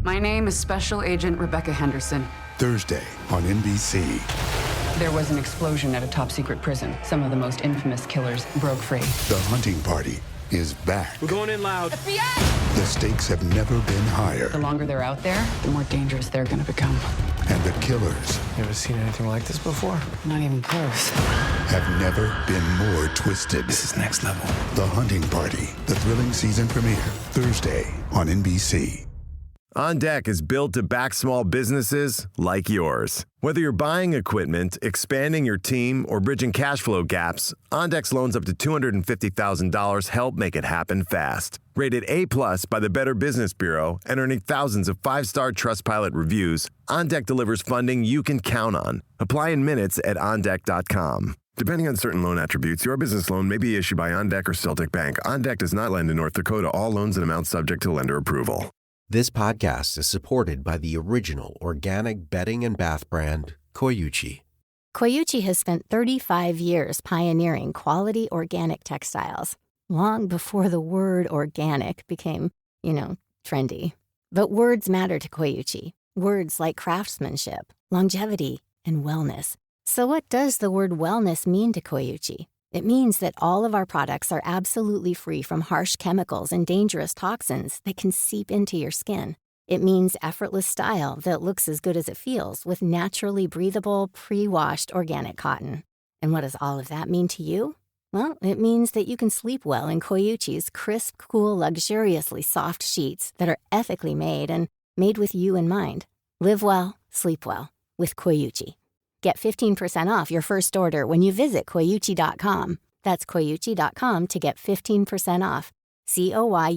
My name is Special Agent Rebecca Henderson. Thursday on NBC. There was an explosion at a top-secret prison. Some of the most infamous killers broke free. The hunting party is back. We're going in loud. FBI! The stakes have never been higher. The longer they're out there, the more dangerous they're going to become. And the killers You ever seen anything like this before? Not even close. have never been more twisted. This is next level. The Hunting Party, the thrilling season premiere, Thursday on NBC. On Deck is built to back small businesses like yours. Whether you're buying equipment, expanding your team, or bridging cash flow gaps, On Deck's loans up to $250,000 help make it happen fast. Rated A+ by the Better Business Bureau and earning thousands of 5-star Trustpilot reviews, On Deck delivers funding you can count on. Apply in minutes at OnDeck.com. Depending on certain loan attributes, your business loan may be issued by On Deck or Celtic Bank. On Deck does not lend in North Dakota. All loans and amounts subject to lender approval. This podcast is supported by the original organic bedding and bath brand, Koyuchi. Koyuchi has spent 35 years pioneering quality organic textiles, long before the word organic became, trendy. But words matter to Koyuchi. Words like craftsmanship, longevity, and wellness. So what does the word wellness mean to Koyuchi? It means that all of our products are absolutely free from harsh chemicals and dangerous toxins that can seep into your skin. It means effortless style that looks as good as it feels with naturally breathable, pre-washed organic cotton. And what does all of that mean to you? Well, it means that you can sleep well in Koyuchi's crisp, cool, luxuriously soft sheets that are ethically made and made with you in mind. Live well, sleep well with Koyuchi. Get 15% off your first order when you visit Koyuchi.com. That's Koyuchi.com to get 15% off. Koyuchi.com.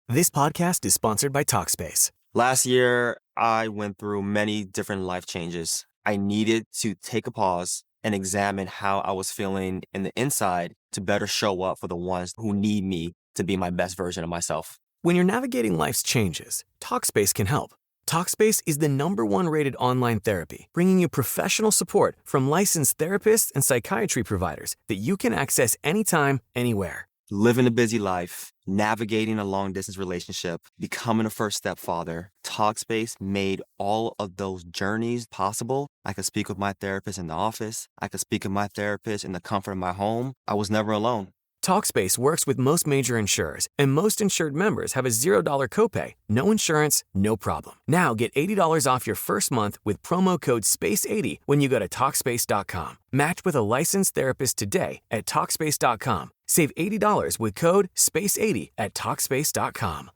This podcast is sponsored by Talkspace. Last year, I went through many different life changes. I needed to take a pause and examine how I was feeling in the inside to better show up for the ones who need me to be my best version of myself. When you're navigating life's changes, Talkspace can help. Talkspace is the #1 rated online therapy, bringing you professional support from licensed therapists and psychiatry providers that you can access anytime, anywhere. Living a busy life, navigating a long-distance relationship, becoming a first-step father, Talkspace made all of those journeys possible. I could speak with my therapist in the office. I could speak with my therapist in the comfort of my home. I was never alone. Talkspace works with most major insurers, and most insured members have a $0 copay. No insurance, no problem. Now get $80 off your first month with promo code SPACE80 when you go to Talkspace.com. Match with a licensed therapist today at Talkspace.com. Save $80 with code SPACE80 at Talkspace.com.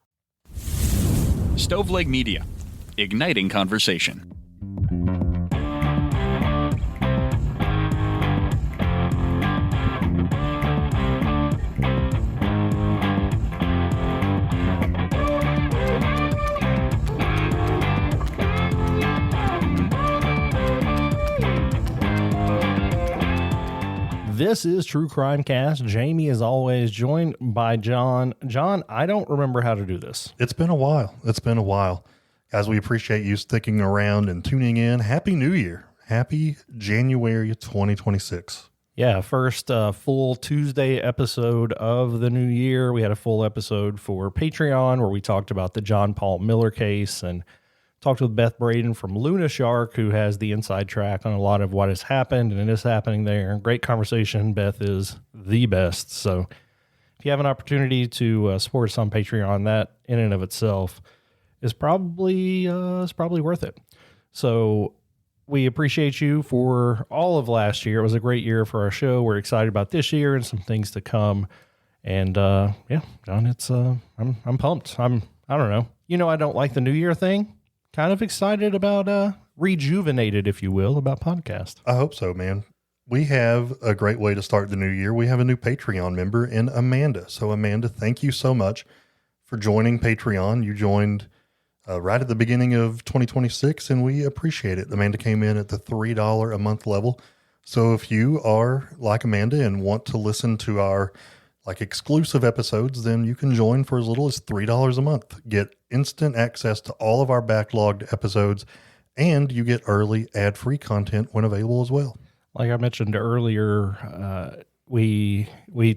Stoveleg Media, igniting conversation. This is True Crime Cast. Jamie is always joined by John. John, I don't remember how to do this. It's been a while. Guys, we appreciate you sticking around and tuning in. Happy New Year. Happy January 2026. Yeah, first full Tuesday episode of the new year. We had a full episode for Patreon where we talked about the John Paul Miller case and talked with Beth Braden from Luna Shark, who has the inside track on a lot of what has happened and it is happening there. Great conversation. Beth is the best. So if you have an opportunity to support us on Patreon, that in and of itself is probably worth it. So we appreciate you for all of last year. It was a great year for our show. We're excited about this year and some things to come. And yeah, John, it's I'm pumped. I don't know. I don't like the New Year thing. Kind of excited about rejuvenated, if you will, about podcast. I hope so, man. We have a great way to start the new year. We have a new Patreon member in Amanda. So Amanda, thank you so much for joining Patreon. You joined right at the beginning of 2026 and we appreciate it. Amanda came in at the $3 a month level. So if you are like Amanda and want to listen to our exclusive episodes, then you can join for as little as $3 a month. Get instant access to all of our backlogged episodes, and you get early ad-free content when available as well. Like I mentioned earlier, we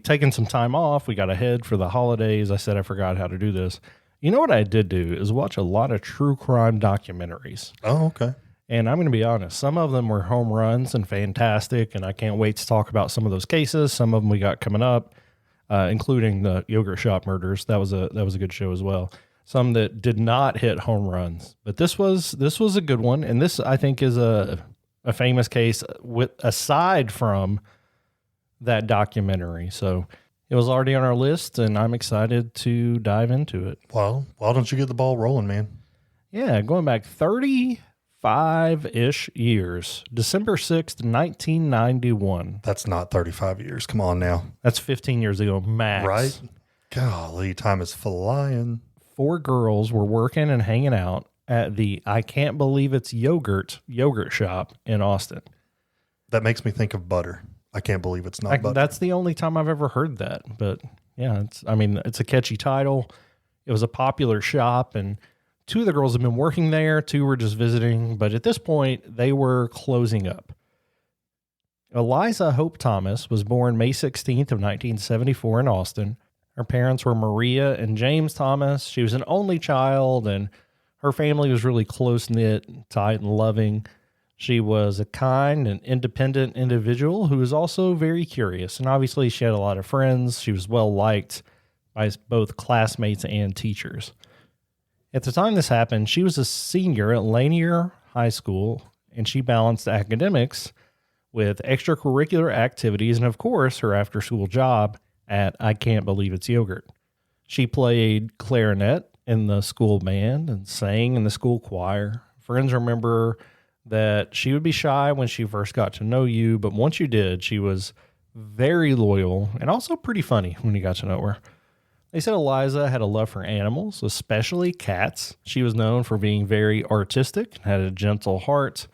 taken some time off. We got ahead for the holidays. I said I forgot how to do this. You know what I did do is watch a lot of true crime documentaries. Oh, okay. And I'm going to be honest, some of them were home runs and fantastic, and I can't wait to talk about some of those cases. Some of them we got coming up, including the yogurt shop murders. That was a good show as well. Some that did not hit home runs, but this was a good one, and this I think is a famous case aside from that documentary. So it was already on our list, and I'm excited to dive into it. Well, why don't you get the ball rolling, man? Yeah, going back 35-ish years, December 6th, 1991. That's not 35 years. Come on now. That's 15 years ago, max. Right? Golly, time is flying. 4 girls were working and hanging out at the I Can't Believe It's yogurt shop in Austin. That makes me think of butter. I can't believe it's not butter. That's the only time I've ever heard that. But yeah, it's a catchy title. It was a popular shop, and 2 of the girls have been working there. 2 were just visiting, but at this point they were closing up. Eliza Hope Thomas was born May 16th of 1974 in Austin. Her parents were Maria and James Thomas. She was an only child, and her family was really close-knit, tight, and loving. She was a kind and independent individual who was also very curious, and obviously she had a lot of friends. She was well-liked by both classmates and teachers. At the time this happened, she was a senior at Lanier High School, and she balanced academics with extracurricular activities and, of course, her after-school job at I Can't Believe It's Yogurt. She played clarinet in the school band and sang in the school choir. Friends remember that she would be shy when she first got to know you, but once you did, she was very loyal and also pretty funny when you got to know her. They said Eliza had a love for animals, especially cats. She was known for being very artistic and had a gentle heart.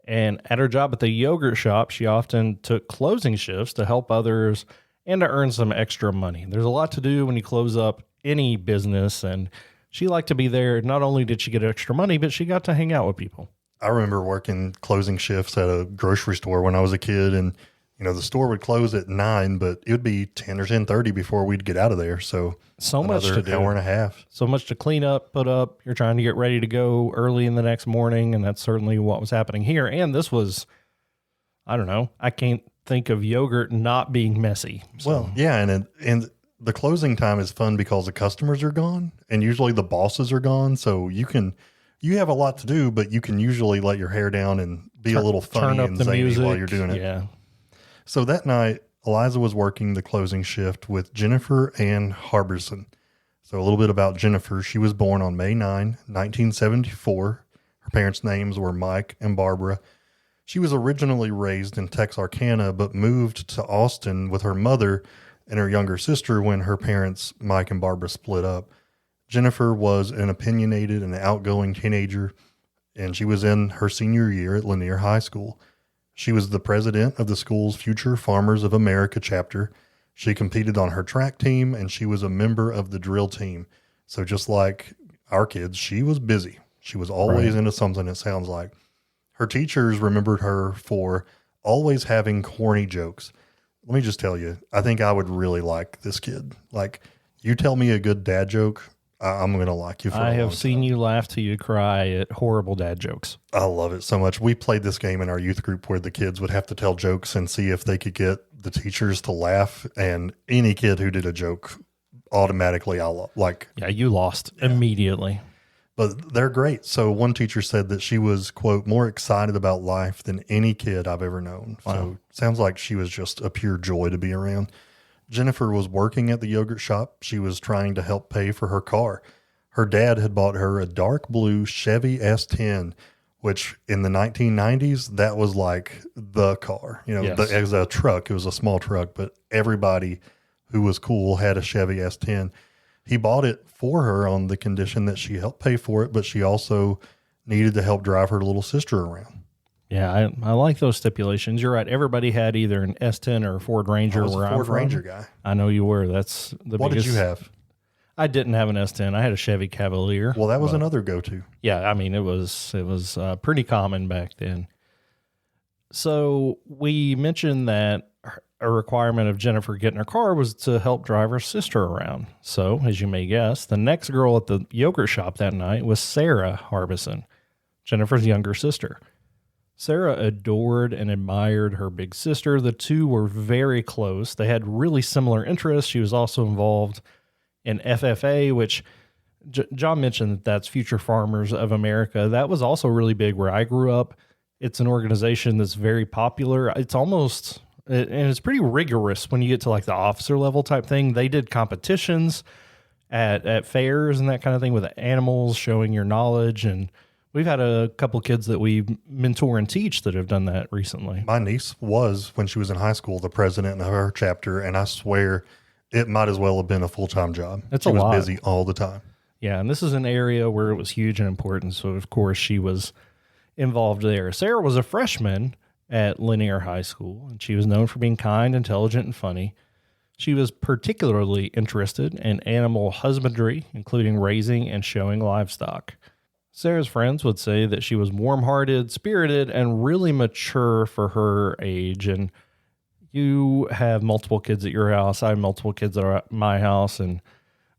And at her job at the yogurt shop, she often took closing shifts to help others and to earn some extra money. There's a lot to do when you close up any business, and she liked to be there. Not only did she get extra money, but she got to hang out with people. I remember working closing shifts at a grocery store when I was a kid, and the store would close at 9, but it would be 10 or 10:30 before we'd get out of there. So much to do. Hour and a half. So much to clean up, put up. You're trying to get ready to go early in the next morning, and that's certainly what was happening here. And this was, I don't know, I can't think of yogurt not being messy. So. Well, yeah, and the closing time is fun because the customers are gone, and usually the bosses are gone, so you have a lot to do, but you can usually let your hair down and be a little funny and zany while you're doing it. Yeah. So that night, Eliza was working the closing shift with Jennifer Ann Harbison. So a little bit about Jennifer. She was born on May 9, 1974. Her parents' names were Mike and Barbara. She was originally raised in Texarkana, but moved to Austin with her mother and her younger sister when her parents, Mike and Barbara, split up. Jennifer was an opinionated and outgoing teenager, and she was in her senior year at Lanier High School. She was the president of the school's Future Farmers of America chapter. She competed on her track team, and she was a member of the drill team. So just like our kids, she was busy. She was always into something, it sounds like. Her teachers remembered her for always having corny jokes. Let me just tell you, I think I would really like this kid. Like, you tell me a good dad joke, I'm going to like you for a long time. I have seen you laugh till you cry at horrible dad jokes. I love it so much. We played this game in our youth group where the kids would have to tell jokes and see if they could get the teachers to laugh. And any kid who did a joke, automatically, Yeah, you lost immediately. But they're great. So one teacher said that she was, quote, more excited about life than any kid I've ever known. Wow. So sounds like she was just a pure joy to be around. Jennifer was working at the yogurt shop. She was trying to help pay for her car. Her dad had bought her a dark blue Chevy S10, which in the 1990s, that was like the car. It was a truck. It was a small truck, but everybody who was cool had a Chevy S10. He bought it for her on the condition that she helped pay for it, but she also needed to help drive her little sister around. Yeah, I like those stipulations. You're right. Everybody had either an S10 or a Ford Ranger. I was a Ford Ranger guy. I know you were. That's the What biggest. did you have? I didn't have an S10. I had a Chevy Cavalier. Well, that was another go-to. Yeah, I mean, it was pretty common back then. So we mentioned that a requirement of Jennifer getting her car was to help drive her sister around. So, as you may guess, the next girl at the yogurt shop that night was Sarah Harbison, Jennifer's younger sister. Sarah adored and admired her big sister. The two were very close. They had really similar interests. She was also involved in FFA, which John mentioned that that's Future Farmers of America. That was also really big where I grew up. It's an organization that's very popular. It's almost, and it's pretty rigorous when you get to like the officer level type thing. They did competitions at fairs and that kind of thing with animals, showing your knowledge. And we've had a couple kids that we mentor and teach that have done that recently. My niece was, when she was in high school, the president of her chapter, and I swear it might as well have been a full-time job. She was busy all the time. Yeah, and this is an area where it was huge and important, so of course she was involved there. Sarah was a freshman at Linear High School, and she was known for being kind, intelligent, and funny. She was particularly interested in animal husbandry, including raising and showing livestock. Sarah's friends would say that she was warm-hearted, spirited, and really mature for her age. And you have multiple kids at your house. I have multiple kids at my house, and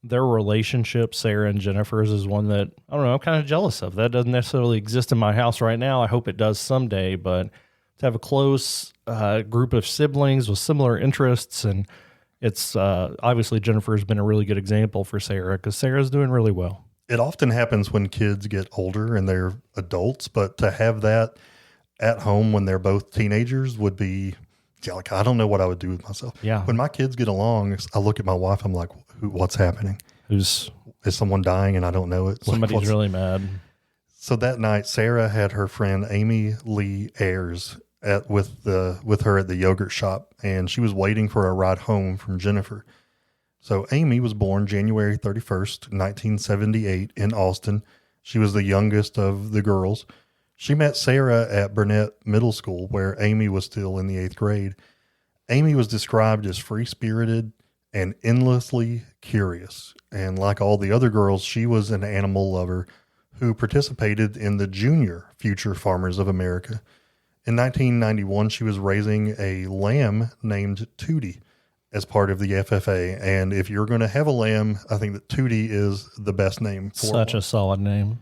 their relationship, Sarah and Jennifer's, is one that, I don't know, I'm kind of jealous of. That doesn't necessarily exist in my house right now. I hope it does someday, but to have a close group of siblings with similar interests, and it's obviously Jennifer's been a really good example for Sarah because Sarah's doing really well. It often happens when kids get older and they're adults, but to have that at home when they're both teenagers would be, like, I don't know what I would do with myself. Yeah. When my kids get along, I look at my wife, I'm like, what's happening? Is someone dying and I don't know it? Somebody's really mad. So that night, Sarah had her friend Amy Leigh Ayers with her at the yogurt shop, and she was waiting for a ride home from Jennifer. So Amy was born January 31st, 1978 in Austin. She was the youngest of the girls. She met Sarah at Burnett Middle School, where Amy was still in the 8th grade. Amy was described as free-spirited and endlessly curious. And like all the other girls, she was an animal lover who participated in the junior Future Farmers of America. In 1991, she was raising a lamb named Tootie as part of the FFA. And if you're going to have a lamb, I think that Tootie is the best name for Such a solid name.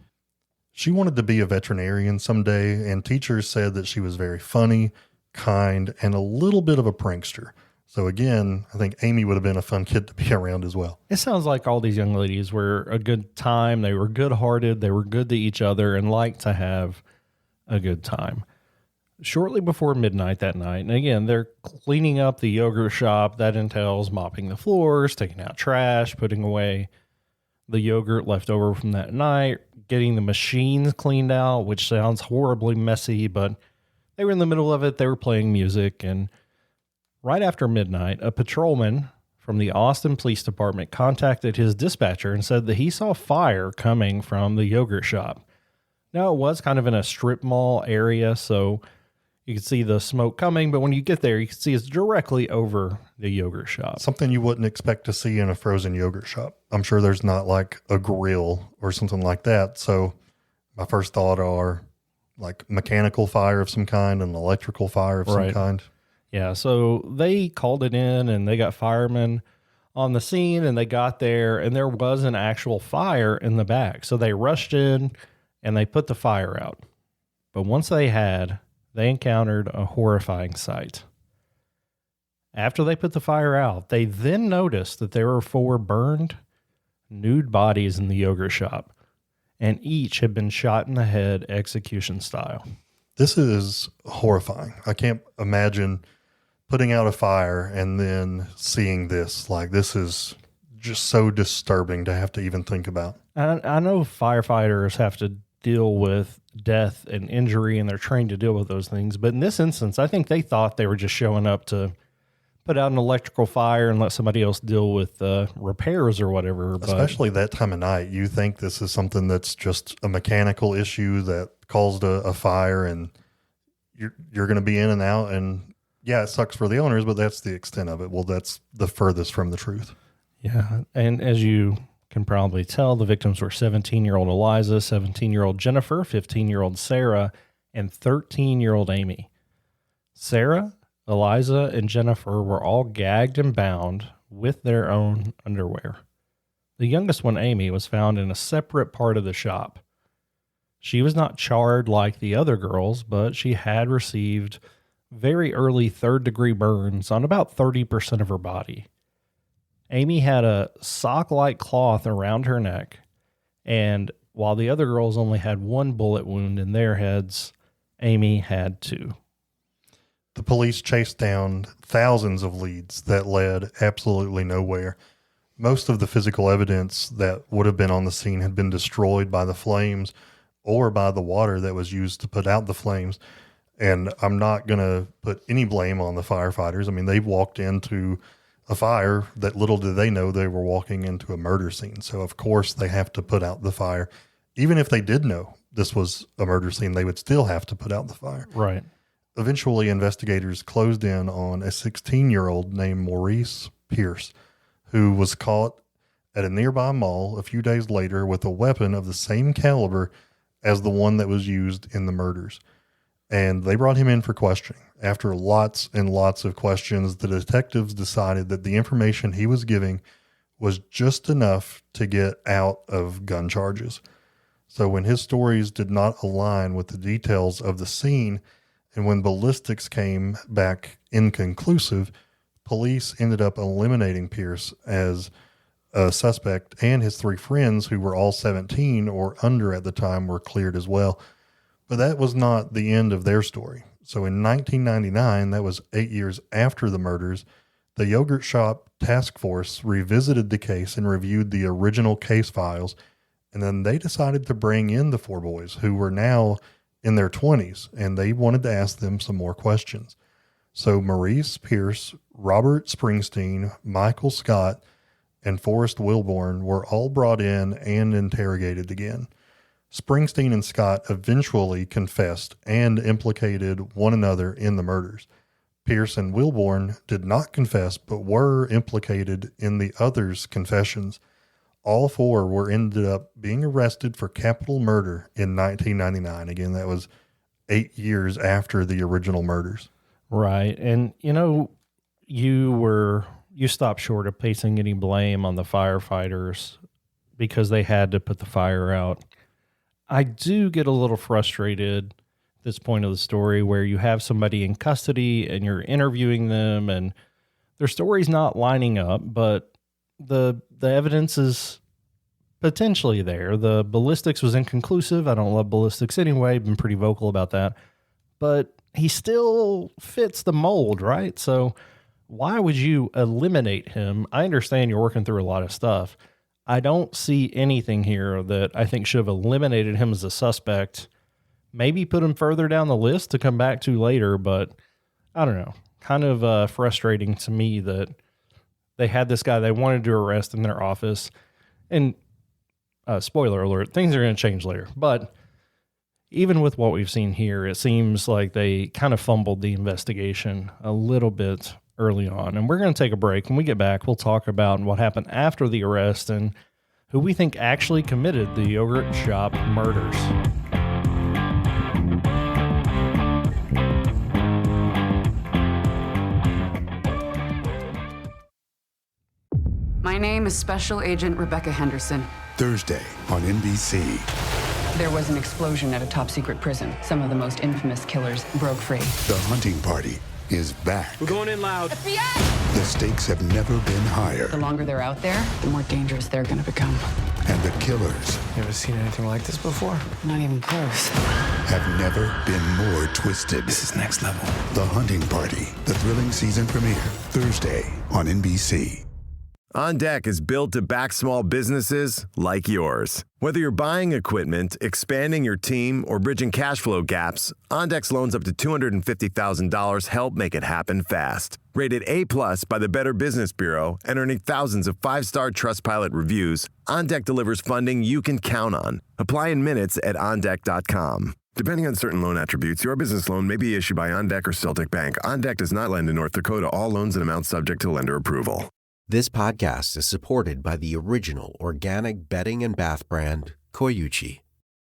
She wanted to be a veterinarian someday, and teachers said that she was very funny, kind, and a little bit of a prankster. So again, I think Amy would have been a fun kid to be around as well. It sounds like all these young ladies were a good time. They were good-hearted. They were good to each other and liked to have a good time. Shortly before midnight that night, and again, they're cleaning up the yogurt shop. That entails mopping the floors, taking out trash, putting away the yogurt left over from that night, getting the machines cleaned out, which sounds horribly messy, but they were in the middle of it. They were playing music, and right after midnight, a patrolman from the Austin Police Department contacted his dispatcher and said that he saw fire coming from the yogurt shop. Now, it was kind of in a strip mall area, so you could see the smoke coming, but when you get there, you can see it's directly over the yogurt shop. Something you wouldn't expect to see in a frozen yogurt shop. I'm sure there's not like a grill or something like that. So my first thought are like mechanical fire of some kind, an electrical fire of some kind. Yeah, so they called it in and they got firemen on the scene, and they got there and there was an actual fire in the back. So they rushed in and they put the fire out. But once they encountered a horrifying sight. After they put the fire out, they then noticed that there were 4 burned, nude bodies in the yogurt shop, and each had been shot in the head execution style. This is horrifying. I can't imagine putting out a fire and then seeing this. Like, this is just so disturbing to have to even think about. I know firefighters have to deal with death and injury, and they're trained to deal with those things. But in this instance, I think they thought they were just showing up to put out an electrical fire and let somebody else deal with repairs or whatever. Especially that time of night, you think this is something that's just a mechanical issue that caused a fire, and you're going to be in and out. And yeah, it sucks for the owners, but that's the extent of it. Well, that's the furthest from the truth. Yeah. And as you can probably tell, the victims were 17-year-old Eliza, 17-year-old Jennifer, 15-year-old Sarah, and 13-year-old Amy. Sarah Eliza and Jennifer were all gagged and bound with their own underwear. The youngest one, Amy, was found in a separate part of the shop. She was not charred like the other girls, but she had received very early third-degree burns on about 30% of her body. Amy had a sock-like cloth around her neck, and while the other girls only had one bullet wound in their heads, Amy had two. The police chased down thousands of leads that led absolutely nowhere. Most of the physical evidence that would have been on the scene had been destroyed by the flames or by the water that was used to put out the flames. And I'm not going to put any blame on the firefighters. I mean, they walked into a fire that little did they know they were walking into a murder scene. So, of course, they have to put out the fire. Even if they did know this was a murder scene, they would still have to put out the fire. Right. Eventually, investigators closed in on a 16-year-old named Maurice Pierce, who was caught at a nearby mall a few days later with a weapon of the same caliber as the one that was used in the murders. And they brought him in for questioning. After lots and lots of questions, the detectives decided that the information he was giving was just enough to get out of gun charges. So when his stories did not align with the details of the scene, and when ballistics came back inconclusive, police ended up eliminating Pierce as a suspect, and his three friends, who were all 17 or under at the time, were cleared as well. But that was not the end of their story. So in 1999, that was 8 years after the murders, the yogurt shop task force revisited the case and reviewed the original case files, and then they decided to bring in the four boys, who were now in their 20s, and they wanted to ask them some more questions. So Maurice Pierce, Robert Springsteen, Michael Scott, and Forrest Wilborn were all brought in and interrogated again. Springsteen and Scott eventually confessed and implicated one another in the murders. Pierce and Wilborn did not confess, but were implicated in the others' confessions. All four were ended up being arrested for capital murder in 1999. Again, that was 8 years after the original murders. Right. And, you stopped short of placing any blame on the firefighters because they had to put the fire out. I do get a little frustrated at this point of the story where you have somebody in custody and you're interviewing them and their story's not lining up, but the evidence is potentially there. The ballistics was inconclusive. I don't love ballistics anyway. Been pretty vocal about that, but he still fits the mold, right? So why would you eliminate him? I understand you're working through a lot of stuff. I don't see anything here that I think should have eliminated him as a suspect. Maybe put him further down the list to come back to later, but I don't know. Kind of frustrating to me that they had this guy they wanted to arrest in their office. And spoiler alert, things are going to change later. But even with what we've seen here, it seems like they kind of fumbled the investigation a little bit early on. And we're going to take a break. When we get back, we'll talk about what happened after the arrest and who we think actually committed the yogurt shop murders. My name is Special Agent Rebecca Henderson. Thursday on NBC. There was an explosion at a top-secret prison. Some of the most infamous killers broke free. The hunting party is back. We're going in loud. FBI! The stakes have never been higher. The longer they're out there, the more dangerous they're going to become. And the killers Never seen anything like this before. Not even close. have never been more twisted. This is next level. The Hunting Party, the thrilling season premiere, Thursday on NBC. On Deck is built to back small businesses like yours. Whether you're buying equipment, expanding your team, or bridging cash flow gaps, On Deck's loans up to $250,000 help make it happen fast. Rated A+ by the Better Business Bureau and earning thousands of 5-star Trustpilot reviews, On Deck delivers funding you can count on. Apply in minutes at OnDeck.com. Depending on certain loan attributes, your business loan may be issued by On Deck or Celtic Bank. On Deck does not lend in North Dakota. All loans and amounts subject to lender approval. This podcast is supported by the original organic bedding and bath brand, Koyuchi.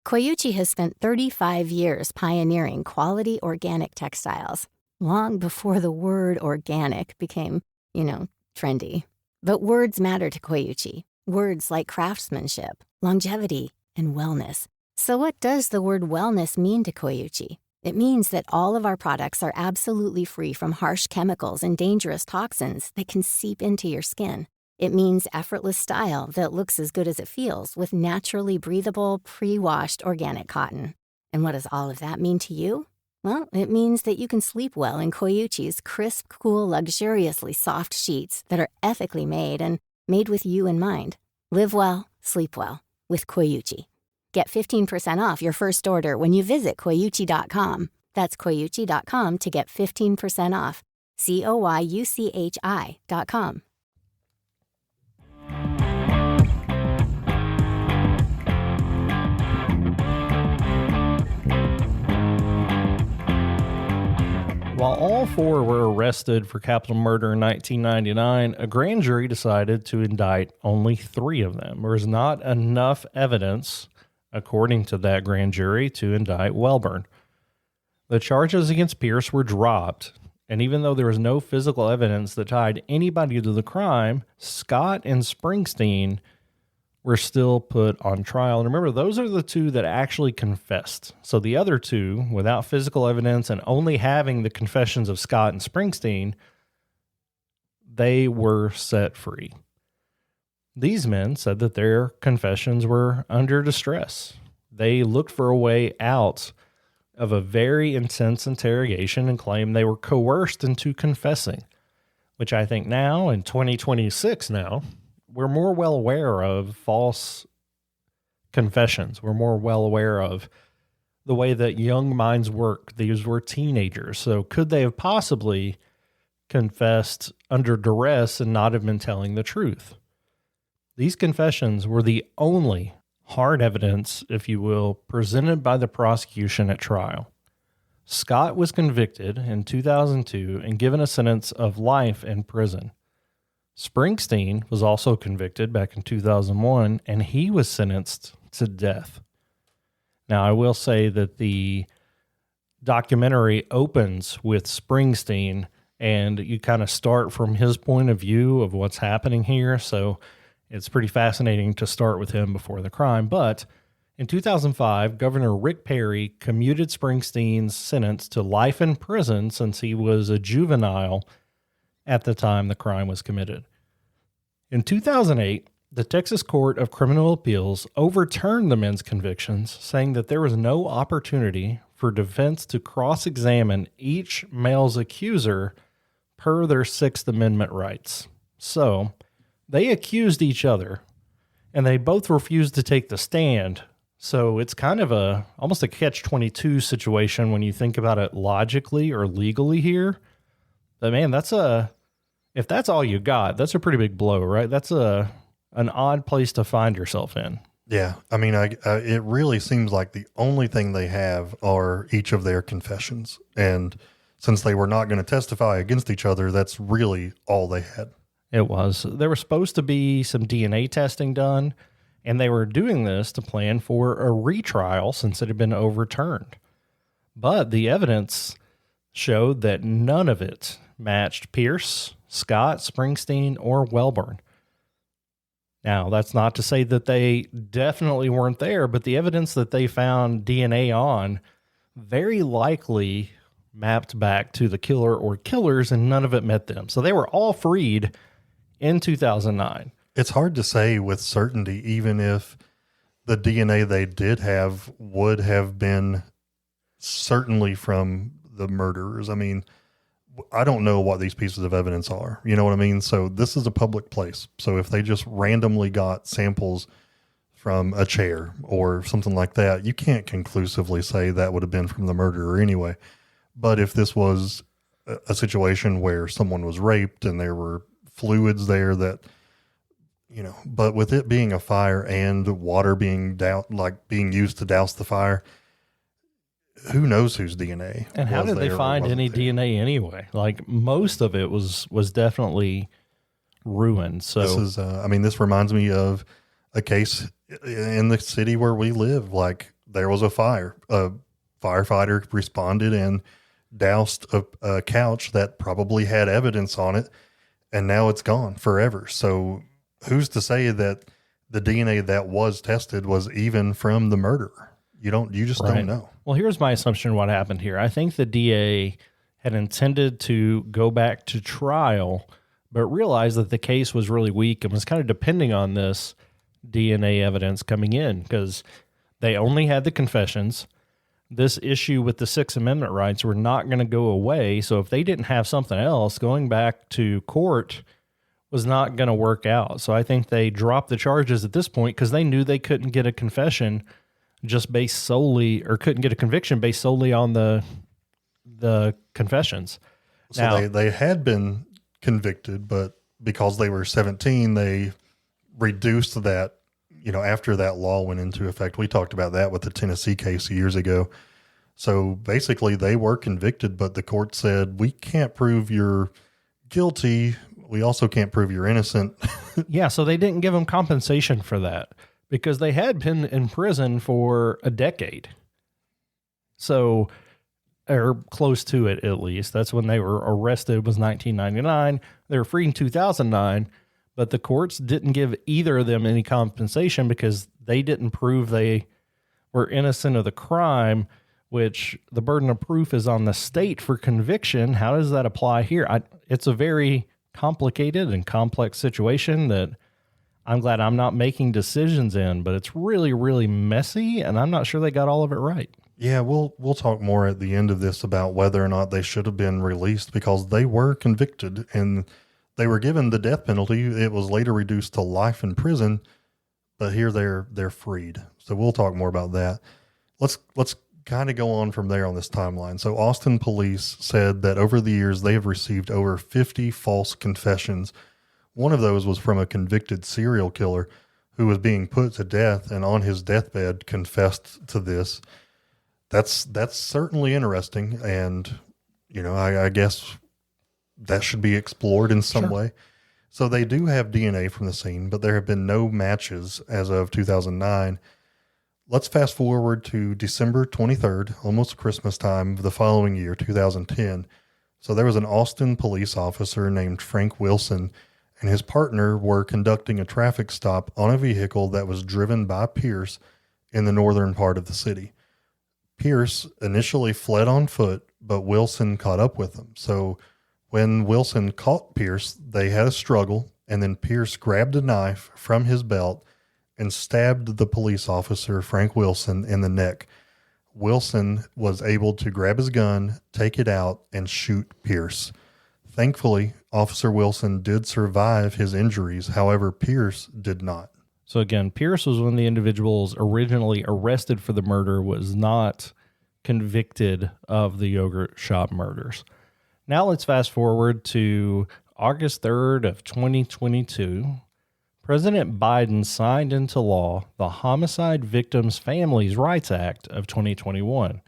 Koyuchi has spent 35 years pioneering quality organic textiles. long before the word organic became, trendy. But words matter to Koyuchi. Words like craftsmanship, longevity, and wellness. So what does the word wellness mean to Koyuchi? It means that all of our products are absolutely free from harsh chemicals and dangerous toxins that can seep into your skin. It means effortless style that looks as good as it feels with naturally breathable, pre-washed organic cotton. And what does all of that mean to you? Well, it means that you can sleep well in Koyuchi's crisp, cool, luxuriously soft sheets that are ethically made and made with you in mind. Live well, sleep well with Koyuchi. Get 15% off your first order when you visit Koyuchi.com. That's Koyuchi.com to get 15% off. Koyuchi.com. While all four were arrested for capital murder in 1999, a grand jury decided to indict only 3 of them. There was not enough evidence, according to that grand jury, to indict Welborn. The charges against Pierce were dropped, and even though there was no physical evidence that tied anybody to the crime, Scott and Springsteen were still put on trial. And remember, those are the 2 that actually confessed. So the other 2, without physical evidence and only having the confessions of Scott and Springsteen, they were set free. These men said that their confessions were under distress. They looked for a way out of a very intense interrogation and claimed they were coerced into confessing, which I think now in 2026 now, we're more well aware of false confessions. We're more well aware of the way that young minds work. These were teenagers. So could they have possibly confessed under duress and not have been telling the truth? These confessions were the only hard evidence, if you will, presented by the prosecution at trial. Scott was convicted in 2002 and given a sentence of life in prison. Springsteen was also convicted back in 2001, and he was sentenced to death. Now, I will say that the documentary opens with Springsteen, and you kind of start from his point of view of what's happening here, so it's pretty fascinating to start with him before the crime. But in 2005, Governor Rick Perry commuted Springsteen's sentence to life in prison since he was a juvenile at the time the crime was committed. In 2008, the Texas Court of Criminal Appeals overturned the men's convictions, saying that there was no opportunity for defense to cross-examine each male's accuser per their Sixth Amendment rights. So they accused each other, and they both refused to take the stand. So it's kind of almost a catch-22 situation when you think about it logically or legally here. But man, if that's all you got, that's a pretty big blow, right? That's an odd place to find yourself in. Yeah. I mean, it really seems like the only thing they have are each of their confessions. And since they were not going to testify against each other, that's really all they had. It was. There was supposed to be some DNA testing done, and they were doing this to plan for a retrial since it had been overturned. But the evidence showed that none of it matched Pierce, Scott, Springsteen, or Welborn. Now, that's not to say that they definitely weren't there, but the evidence that they found DNA on very likely mapped back to the killer or killers, and none of it met them. So they were all freed in 2009. It's hard to say with certainty, even if the DNA they did have would have been certainly from the murderers. I mean, I don't know what these pieces of evidence are. You know what I mean? So this is a public place. So if they just randomly got samples from a chair or something like that, you can't conclusively say that would have been from the murderer anyway. But if this was a situation where someone was raped and there were fluids there that, you know, but with it being a fire and water being being used to douse the fire, who knows whose DNA? And how did they find any DNA anyway? Like, most of it was definitely ruined. So this is, this reminds me of a case in the city where we live. Like, there was a fire, a firefighter responded and doused a couch that probably had evidence on it, and now it's gone forever. So who's to say that the DNA that was tested was even from the murderer? You just don't know. Well, here's my assumption of what happened here. I think the DA had intended to go back to trial, but realized that the case was really weak and was kind of depending on this DNA evidence coming in because they only had the confessions. This issue with the Sixth Amendment rights were not going to go away. So if they didn't have something else, going back to court was not going to work out. So I think they dropped the charges at this point because they knew they couldn't get a confession just based solely, or couldn't get a conviction based solely on the confessions. So now, they had been convicted, but because they were 17, they reduced that, after that law went into effect. We talked about that with the Tennessee case years ago. So basically they were convicted, but the court said, we can't prove you're guilty. We also can't prove you're innocent. Yeah. So they didn't give them compensation for that because they had been in prison for a decade. So, or close to it, at least. That's when they were arrested, was 1999. They were freed in 2009, but the courts didn't give either of them any compensation because they didn't prove they were innocent of the crime, which the burden of proof is on the state for conviction. How does that apply here? It's a very complicated and complex situation that I'm glad I'm not making decisions in, but it's really, really messy, and I'm not sure they got all of it right. Yeah, we'll talk more at the end of this about whether or not they should have been released because they were convicted and they were given the death penalty. It was later reduced to life in prison, but here they're freed. So we'll talk more about that. Let's kind of go on from there on this timeline. So Austin police said that over the years they have received over 50 false confessions. One of those was from a convicted serial killer who was being put to death and on his deathbed confessed to this. That's certainly interesting. And, I guess that should be explored in some way. So they do have DNA from the scene, but there have been no matches as of 2009. Let's fast forward to December 23rd, almost Christmas time of the following year, 2010. So there was an Austin police officer named Frank Wilson and his partner were conducting a traffic stop on a vehicle that was driven by Pierce in the northern part of the city. Pierce initially fled on foot, but Wilson caught up with him. So when Wilson caught Pierce, they had a struggle, and then Pierce grabbed a knife from his belt and stabbed the police officer, Frank Wilson, in the neck. Wilson was able to grab his gun, take it out, and shoot Pierce. Thankfully, Officer Wilson did survive his injuries. However, Pierce did not. So again, Pierce was one of the individuals originally arrested for the murder, was not convicted of the yogurt shop murders. Now let's fast forward to August 3rd of 2022. President Biden signed into law the Homicide Victims Families Rights Act of 2021,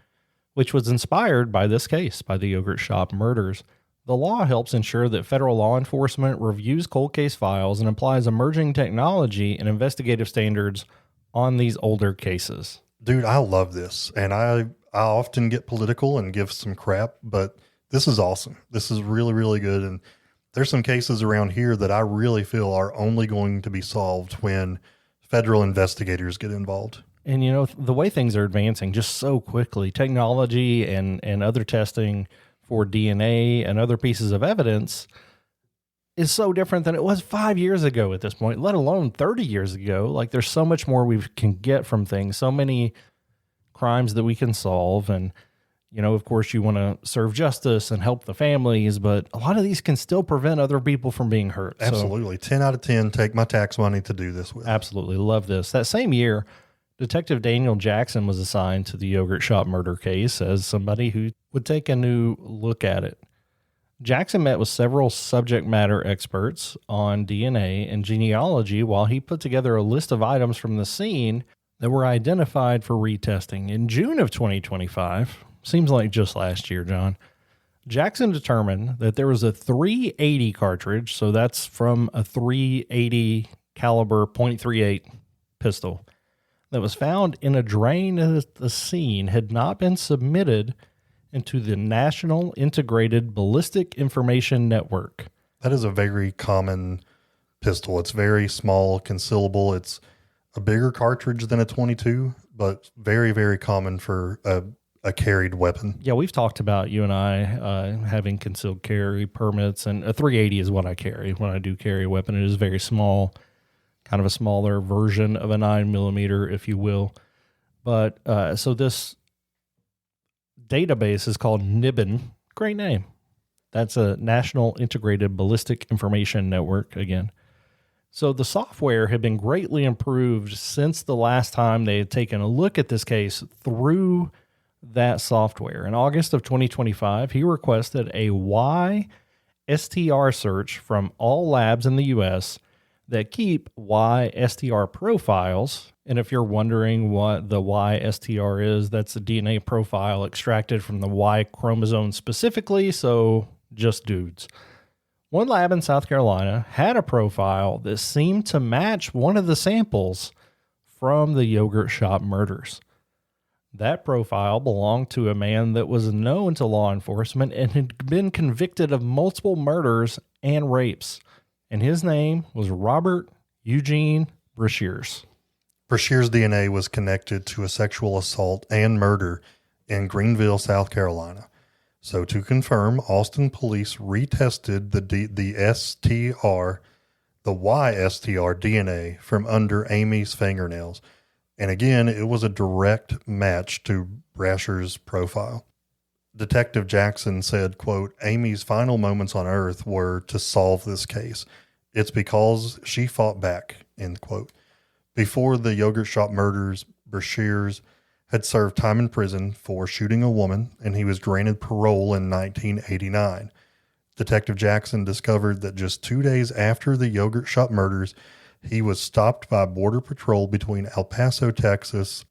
which was inspired by this case, by the yogurt shop murders. The law helps ensure that federal law enforcement reviews cold case files and applies emerging technology and investigative standards on these older cases. Dude, I love this. And I often get political and give some crap, but this is awesome. This is really, really good. And there's some cases around here that I really feel are only going to be solved when federal investigators get involved. And, the way things are advancing just so quickly, technology and other testing for DNA and other pieces of evidence is so different than it was 5 years ago at this point, let alone 30 years ago. Like, there's so much more we can get from things, so many crimes that we can solve. And, of course, you want to serve justice and help the families, but a lot of these can still prevent other people from being hurt. Absolutely. So, 10 out of 10, take my tax money to do this with. Absolutely. Love this. That same year, Detective Daniel Jackson was assigned to the yogurt shop murder case as somebody who would take a new look at it. Jackson met with several subject matter experts on DNA and genealogy while he put together a list of items from the scene that were identified for retesting. In June of 2025, seems like just last year, John, Jackson determined that there was a .380 cartridge, so that's from a .380 caliber .38 pistol, that was found in a drain at the scene, had not been submitted into the National Integrated Ballistic Information Network. That is a very common pistol. It's very small, concealable. It's a bigger cartridge than a 22, but very, very common for a carried weapon. Yeah, we've talked about, you and I, having concealed carry permits, and a 380 is what I carry when I do carry a weapon. It is very small, kind of a smaller version of a 9mm, if you will. But so this database is called NIBIN. Great name. That's a National Integrated Ballistic Information Network again. So the software had been greatly improved since the last time they had taken a look at this case through that software. In August of 2025, he requested a YSTR search from all labs in the U.S. that keep YSTR profiles. And if you're wondering what the YSTR is, that's a DNA profile extracted from the Y chromosome specifically, so just dudes. One lab in South Carolina had a profile that seemed to match one of the samples from the yogurt shop murders. That profile belonged to a man that was known to law enforcement and had been convicted of multiple murders and rapes. And his name was Robert Eugene Brashears. Brashears' DNA was connected to a sexual assault and murder in Greenville, South Carolina. So to confirm, Austin police retested the YSTR DNA from under Amy's fingernails. And again, it was a direct match to Brashears' profile. Detective Jackson said, quote, Amy's final moments on earth were to solve this case. It's because she fought back, end quote. Before the yogurt shop murders, Brashears had served time in prison for shooting a woman, and he was granted parole in 1989. Detective Jackson discovered that just 2 days after the yogurt shop murders, he was stopped by Border Patrol between El Paso, Texas,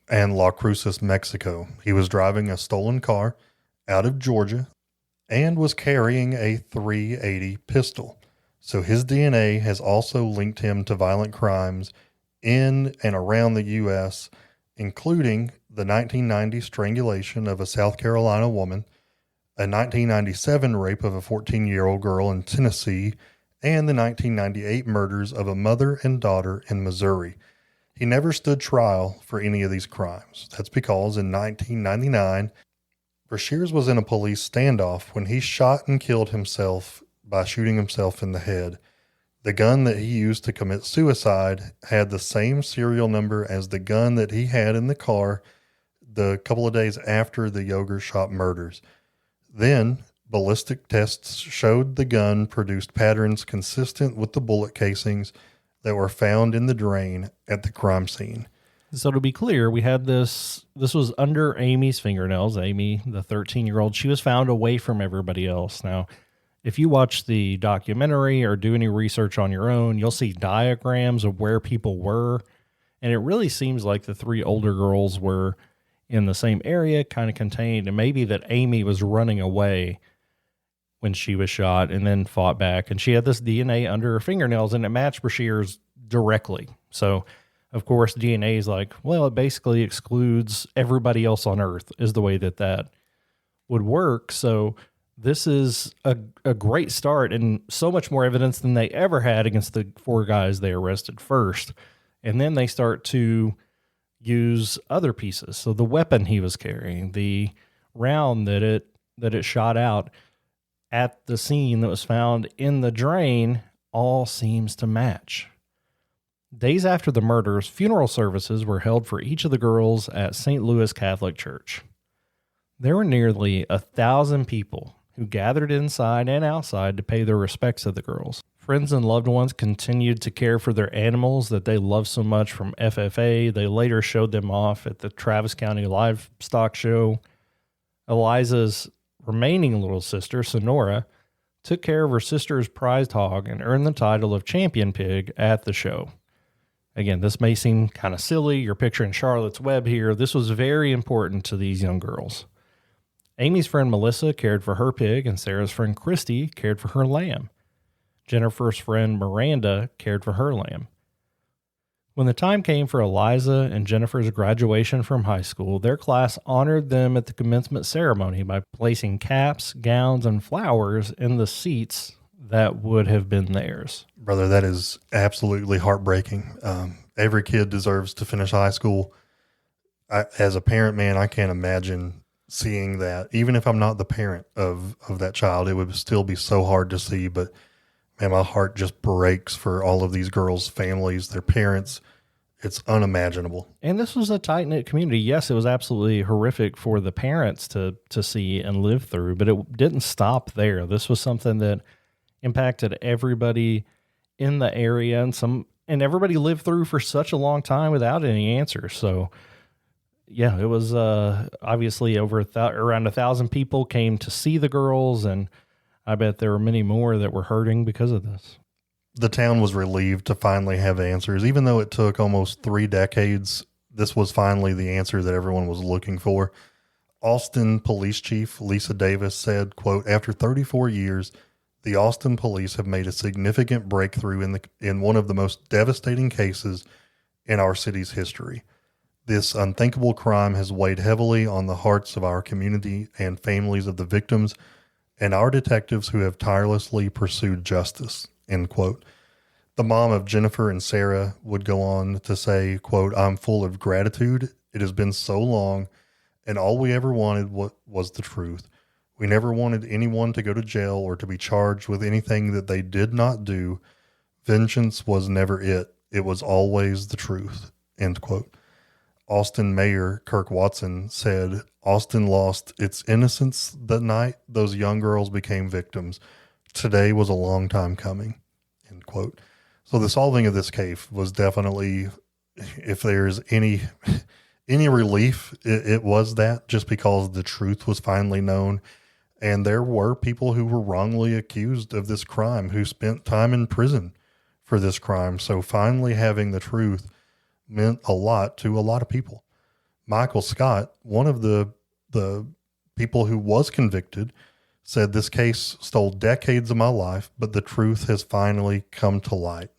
and La Cruces, Mexico. He was driving a stolen car out of Georgia and was carrying a .380 pistol. So his DNA has also linked him to violent crimes in and around the U.S., including the 1990 strangulation of a South Carolina woman, a 1997 rape of a 14-year-old girl in Tennessee, and the 1998 murders of a mother and daughter in Missouri. He never stood trial for any of these crimes. That's because in 1999, Brashears was in a police standoff when he shot and killed himself by shooting himself in the head. The gun that he used to commit suicide had the same serial number as the gun that he had in the car the couple of days after the yogurt shop murders. Then, ballistic tests showed the gun produced patterns consistent with the bullet casings that were found in the drain at the crime scene. So to be clear, we had this was under Amy's fingernails. Amy, the 13-year-old, she was found away from everybody else. Now, if you watch the documentary or do any research on your own, you'll see diagrams of where people were. And it really seems like the three older girls were in the same area, kind of contained, and maybe that Amy was running away when she was shot and then fought back. And she had this DNA under her fingernails, and it matched Brashears directly. So, of course, DNA is like, well, it basically excludes everybody else on Earth is the way that would work. So this is a great start and so much more evidence than they ever had against the four guys they arrested first. And then they start to use other pieces. So the weapon he was carrying, the round that it shot out at the scene that was found in the drain, all seems to match. Days after the murders, funeral services were held for each of the girls at St. Louis Catholic Church. There were nearly 1,000 people who gathered inside and outside to pay their respects to the girls. Friends and loved ones continued to care for their animals that they loved so much from FFA. They later showed them off at the Travis County Livestock Show. Eliza's remaining little sister, Sonora, took care of her sister's prized hog and earned the title of champion pig at the show. Again, this may seem kind of silly. You're picturing Charlotte's Web here. This was very important to these young girls. Amy's friend Melissa cared for her pig, and Sarah's friend Christy cared for her lamb. Jennifer's friend Miranda cared for her lamb. When the time came for Eliza and Jennifer's graduation from high school, their class honored them at the commencement ceremony by placing caps, gowns, and flowers in the seats that would have been theirs. Brother, that is absolutely heartbreaking. Every kid deserves to finish high school. As a parent, man, I can't imagine seeing that. Even if I'm not the parent of that child, it would still be so hard to see. But man, my heart just breaks for all of these girls' families, their parents. It's unimaginable. And this was a tight-knit community. Yes, it was absolutely horrific for the parents to see and live through, but it didn't stop there. This was something that impacted everybody in the area, and everybody lived through for such a long time without any answers. So yeah, it was obviously around 1,000 people came to see the girls, and I bet there were many more that were hurting because of this. The town was relieved to finally have answers. Even though it took almost 3 decades, this was finally the answer that everyone was looking for. Austin Police Chief Lisa Davis said, quote, "After 34 years, the Austin police have made a significant breakthrough in one of the most devastating cases in our city's history. This unthinkable crime has weighed heavily on the hearts of our community and families of the victims and our detectives who have tirelessly pursued justice," end quote. The mom of Jennifer and Sarah would go on to say, quote, "I'm full of gratitude. It has been so long, and all we ever wanted was the truth. We never wanted anyone to go to jail or to be charged with anything that they did not do. Vengeance was never it. It was always the truth," end quote. Austin Mayor Kirk Watson said, "Austin lost its innocence that night those young girls became victims. Today was a long time coming," end quote. So the solving of this case was definitely, if there's any relief, it was that, just because the truth was finally known. And there were people who were wrongly accused of this crime who spent time in prison for this crime. So finally having the truth meant a lot to a lot of people. Michael Scott, one of the people who was convicted, said, "This case stole decades of my life, but the truth has finally come to light."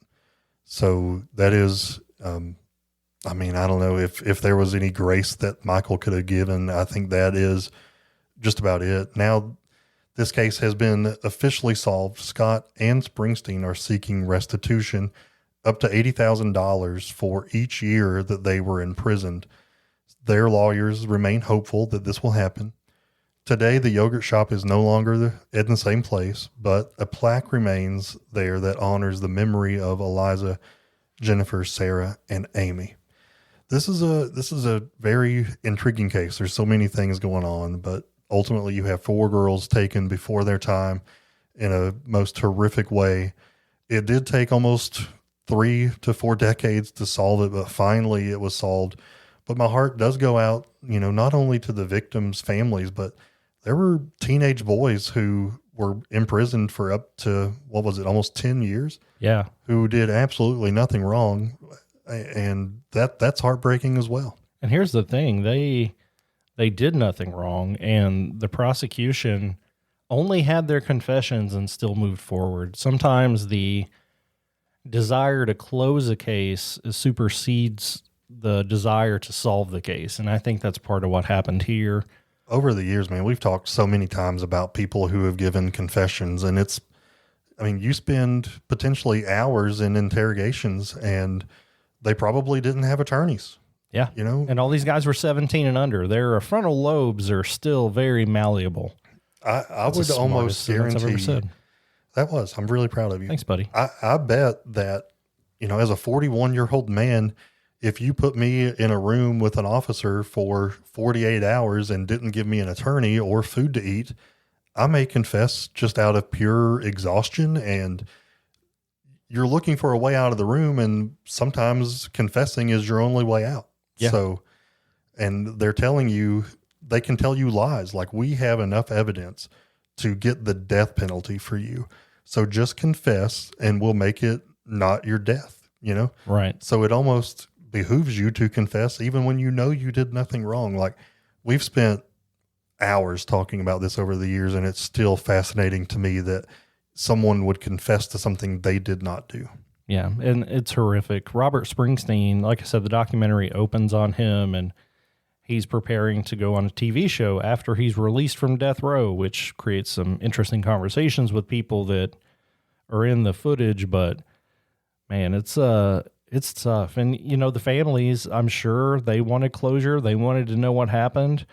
So that is, I mean, I don't know if there was any grace that Michael could have given. I think that is just about it. Now, this case has been officially solved. Scott and Springsteen are seeking restitution up to $80,000 for each year that they were imprisoned. Their lawyers remain hopeful that this will happen. Today, the yogurt shop is no longer in the same place, but a plaque remains there that honors the memory of Eliza, Jennifer, Sarah, and Amy. This is a very intriguing case. There's so many things going on, but ultimately you have 4 girls taken before their time in a most horrific way. It did take almost 3 to 4 decades to solve it, but finally it was solved. But my heart does go out, not only to the victims' families, but there were teenage boys who were imprisoned for up to, almost 10 years? Yeah. Who did absolutely nothing wrong. And that's heartbreaking as well. And here's the thing, they did nothing wrong, and the prosecution only had their confessions and still moved forward. Sometimes the desire to close a case supersedes the desire to solve the case, and I think that's part of what happened here. Over the years, man, we've talked so many times about people who have given confessions, and you spend potentially hours in interrogations, and they probably didn't have attorneys. Yeah. And all these guys were 17 and under. Their frontal lobes are still very malleable. I would almost guarantee that was. I'm really proud of you. Thanks, buddy. I bet that, as a 41-year-old man, if you put me in a room with an officer for 48 hours and didn't give me an attorney or food to eat, I may confess just out of pure exhaustion, and you're looking for a way out of the room, and sometimes confessing is your only way out. Yeah. So, and they're telling you, they can tell you lies. Like, we have enough evidence to get the death penalty for you. So just confess and we'll make it not your death, Right. So it almost behooves you to confess even when you did nothing wrong. Like, we've spent hours talking about this over the years, and it's still fascinating to me that someone would confess to something they did not do. Yeah, and it's horrific. Robert Springsteen, like I said, the documentary opens on him, and he's preparing to go on a TV show after he's released from death row, which creates some interesting conversations with people that are in the footage. But man, it's tough. And you know, the families, I'm sure they wanted closure. They wanted to know what happened.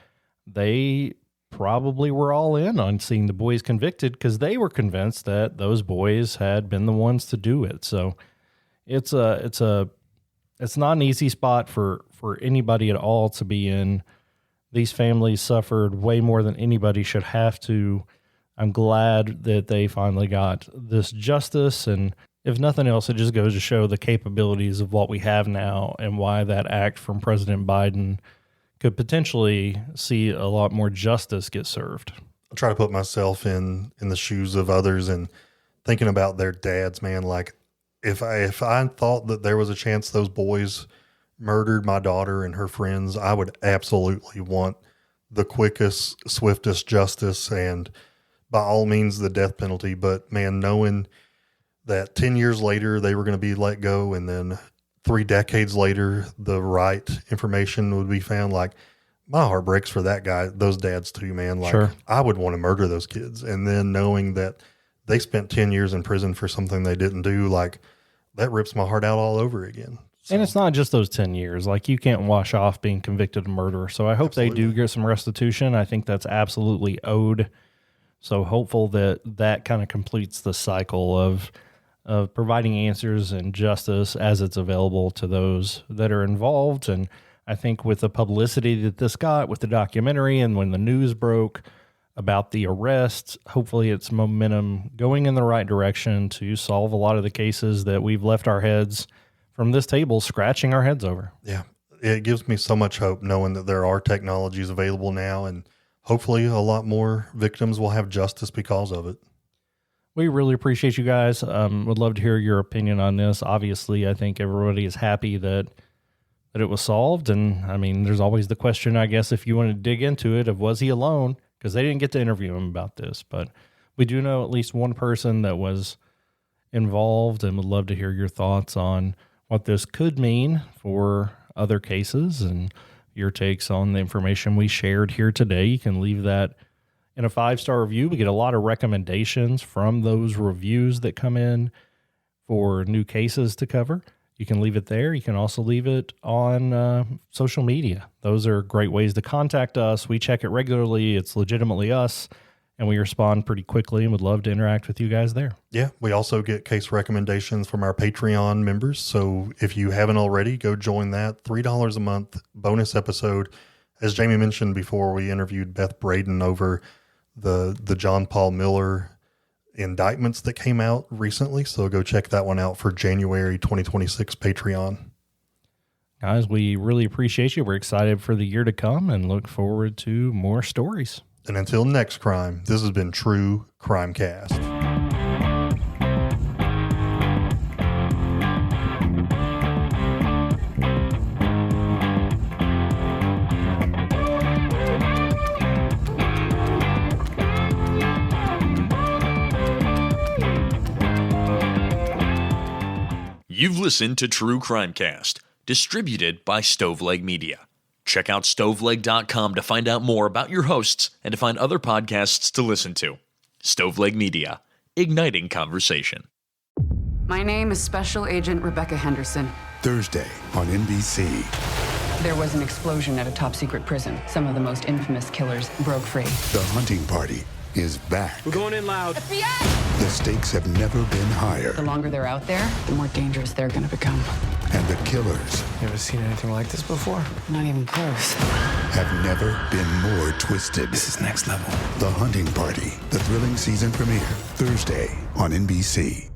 They probably were all in on seeing the boys convicted because they were convinced that those boys had been the ones to do it. So it's not an easy spot for anybody at all to be in. These families suffered way more than anybody should have to. I'm glad that they finally got this justice. And if nothing else, it just goes to show the capabilities of what we have now and why that act from President Biden could potentially see a lot more justice get served. I try to put myself in the shoes of others and thinking about their dads, man. Like if I thought that there was a chance those boys murdered my daughter and her friends, I would absolutely want the quickest, swiftest justice and by all means the death penalty. But man, knowing that 10 years later they were going to be let go and then 3 decades later, the right information would be found. Like, my heart breaks for that guy, those dads too, man. Like, sure. I would want to murder those kids. And then knowing that they spent 10 years in prison for something they didn't do, like, that rips my heart out all over again. So. And it's not just those 10 years. Like, you can't wash off being convicted of murder. So I hope they do get some restitution. I think that's absolutely owed. So hopeful that kind of completes the cycle of providing answers and justice as it's available to those that are involved. And I think with the publicity that this got with the documentary and when the news broke about the arrest, hopefully it's momentum going in the right direction to solve a lot of the cases that we've left our heads from this table scratching our heads over. Yeah, it gives me so much hope knowing that there are technologies available now, and hopefully a lot more victims will have justice because of it. We really appreciate you guys. Would love to hear your opinion on this. Obviously, I think everybody is happy that it was solved. And I mean, there's always the question, I guess, if you want to dig into it, of was he alone? Because they didn't get to interview him about this. But we do know at least one person that was involved and would love to hear your thoughts on what this could mean for other cases and your takes on the information we shared here today. You can leave that in a 5-star review. We get a lot of recommendations from those reviews that come in for new cases to cover. You can leave it there. You can also leave it on social media. Those are great ways to contact us. We check it regularly. It's legitimately us, and we respond pretty quickly and would love to interact with you guys there. Yeah, we also get case recommendations from our Patreon members. So if you haven't already, go join that. $3 a month bonus episode. As Jamie mentioned before, we interviewed Beth Braden over the John Paul Miller indictments that came out recently. So go check that one out for January 2026 Patreon. Guys, we really appreciate you. We're excited for the year to come and look forward to more stories. And until next crime, this has been True Crime Cast. You've listened to True Crime Cast, distributed by Stoveleg Media. Check out stoveleg.com to find out more about your hosts and to find other podcasts to listen to. Stoveleg Media, igniting conversation. My name is Special Agent Rebecca Henderson. Thursday on NBC. There was an explosion at a top-secret prison. Some of the most infamous killers broke free. The hunting party is back. We're going in loud. FBI! The stakes have never been higher. The longer they're out there, the more dangerous they're going to become. And the killers You ever seen anything like this before? Not even close. have never been more twisted. This is next level. The Hunting Party, the thrilling season premiere, Thursday on NBC.